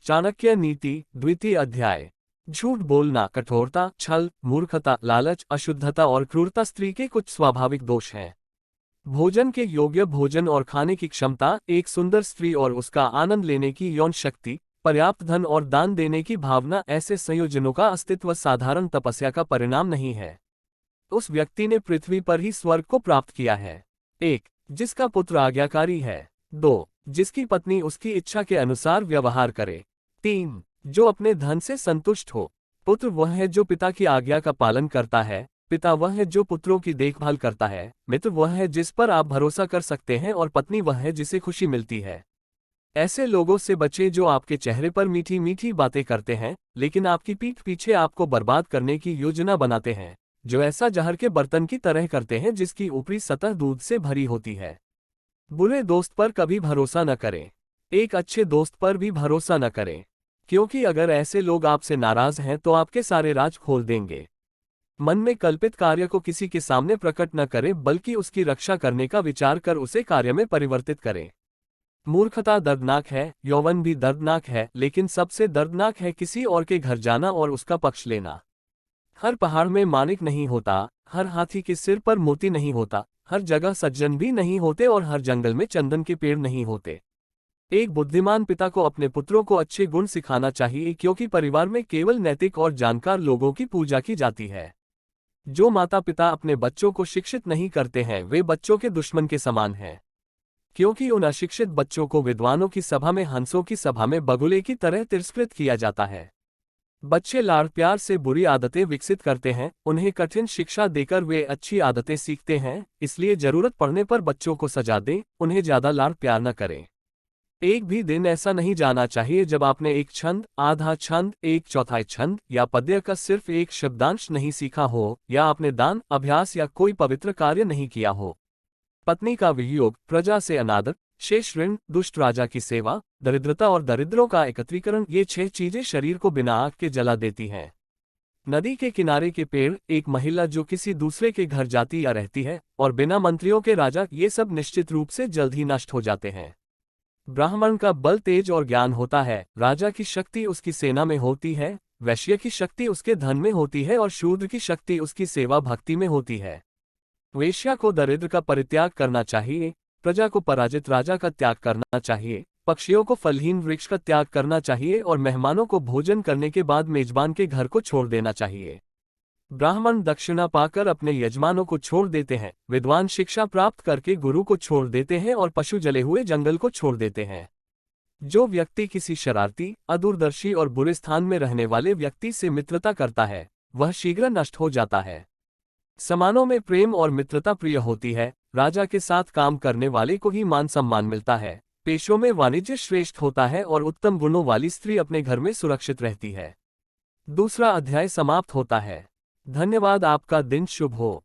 चाणक्य नीति द्वितीय अध्याय। झूठ बोलना, कठोरता, छल, मूर्खता, लालच, अशुद्धता और क्रूरता स्त्री के कुछ स्वाभाविक दोष हैं। भोजन के योग्य भोजन और खाने की क्षमता, एक सुंदर स्त्री और उसका आनंद लेने की यौन शक्ति, पर्याप्त धन और दान देने की भावना, ऐसे संयोजनों का अस्तित्व साधारण तपस्या का परिणाम नहीं है। उस व्यक्ति ने पृथ्वी पर ही स्वर्ग को प्राप्त किया है। 1. जिसका पुत्र आज्ञाकारी है। 2. जिसकी पत्नी उसकी इच्छा के अनुसार व्यवहार करे। 3. जो अपने धन से संतुष्ट हो। पुत्र वह है जो पिता की आज्ञा का पालन करता है, पिता वह है जो पुत्रों की देखभाल करता है, मित्र वह है जिस पर आप भरोसा कर सकते हैं और पत्नी वह है जिसे खुशी मिलती है। ऐसे लोगों से बचें जो आपके चेहरे पर मीठी मीठी बातें करते हैं, लेकिन आपकी पीठ पीछे आपको बर्बाद करने की योजना बनाते हैं, जो ऐसा जहर के बर्तन की तरह करते हैं जिसकी ऊपरी सतह दूध से भरी होती है। बुरे दोस्त पर कभी भरोसा न करें। एक अच्छे दोस्त पर भी भरोसा न करें, क्योंकि अगर ऐसे लोग आपसे नाराज हैं तो आपके सारे राज खोल देंगे। मन में कल्पित कार्य को किसी के सामने प्रकट न करें, बल्कि उसकी रक्षा करने का विचार कर उसे कार्य में परिवर्तित करें। मूर्खता दर्दनाक है, यौवन भी दर्दनाक है, लेकिन सबसे दर्दनाक है किसी और के घर जाना और उसका पक्ष लेना। हर पहाड़ में मानिक नहीं होता, हर हाथी के सिर पर मोती नहीं होता, हर जगह सज्जन भी नहीं होते और हर जंगल में चंदन के पेड़ नहीं होते। एक बुद्धिमान पिता को अपने पुत्रों को अच्छे गुण सिखाना चाहिए, क्योंकि परिवार में केवल नैतिक और जानकार लोगों की पूजा की जाती है। जो माता पिता अपने बच्चों को शिक्षित नहीं करते हैं वे बच्चों के दुश्मन के समान हैं, क्योंकि उन अशिक्षित बच्चों को विद्वानों की सभा में हंसों की सभा में बगुले की तरह तिरस्कृत किया जाता है। बच्चे लाड़ प्यार से बुरी आदतें विकसित करते हैं, उन्हें कठिन शिक्षा देकर वे अच्छी आदतें सीखते हैं, इसलिए जरूरत पड़ने पर बच्चों को सजा दें, उन्हें ज्यादा लाड़ प्यार न करें। एक भी दिन ऐसा नहीं जाना चाहिए जब आपने एक छंद, आधा छंद, एक चौथाई छंद या पद्य का सिर्फ एक शब्दांश नहीं सीखा हो, या आपने दान, अभ्यास या कोई पवित्र कार्य नहीं किया हो। पत्नी का वियोग, प्रजा से अनादर, शेष ऋण, दुष्ट राजा की सेवा, दरिद्रता और दरिद्रों का एकत्रीकरण, ये 6 चीजें शरीर को बिना आग के जला देती हैं। नदी के किनारे के पेड़, एक महिला जो किसी दूसरे के घर जाती या रहती है, और बिना मंत्रियों के राजा, ये सब निश्चित रूप से जल्द ही नष्ट हो जाते हैं। ब्राह्मण का बल, तेज और ज्ञान होता है, राजा की शक्ति उसकी सेना में होती है, वैश्य की शक्ति उसके धन में होती है और शूद्र की शक्ति उसकी सेवा भक्ति में होती है। वेश्या को दरिद्र का परित्याग करना चाहिए, प्रजा को पराजित राजा का त्याग करना चाहिए, पक्षियों को फलहीन वृक्ष का त्याग करना चाहिए और मेहमानों को भोजन करने के बाद मेजबान के घर को छोड़ देना चाहिए। ब्राह्मण दक्षिणा पाकर अपने यजमानों को छोड़ देते हैं, विद्वान शिक्षा प्राप्त करके गुरु को छोड़ देते हैं और पशु जले हुए जंगल को छोड़ देते हैं। जो व्यक्ति किसी शरारती, अदूरदर्शी और बुरे स्थान में रहने वाले व्यक्ति से मित्रता करता है, वह शीघ्र नष्ट हो जाता है। समानों में प्रेम और मित्रता प्रिय होती है, राजा के साथ काम करने वाले को ही मान सम्मान मिलता है, पेशों में वाणिज्य श्रेष्ठ होता है और उत्तम गुणों वाली स्त्री अपने घर में सुरक्षित रहती है। दूसरा अध्याय समाप्त होता है। धन्यवाद। आपका दिन शुभ हो।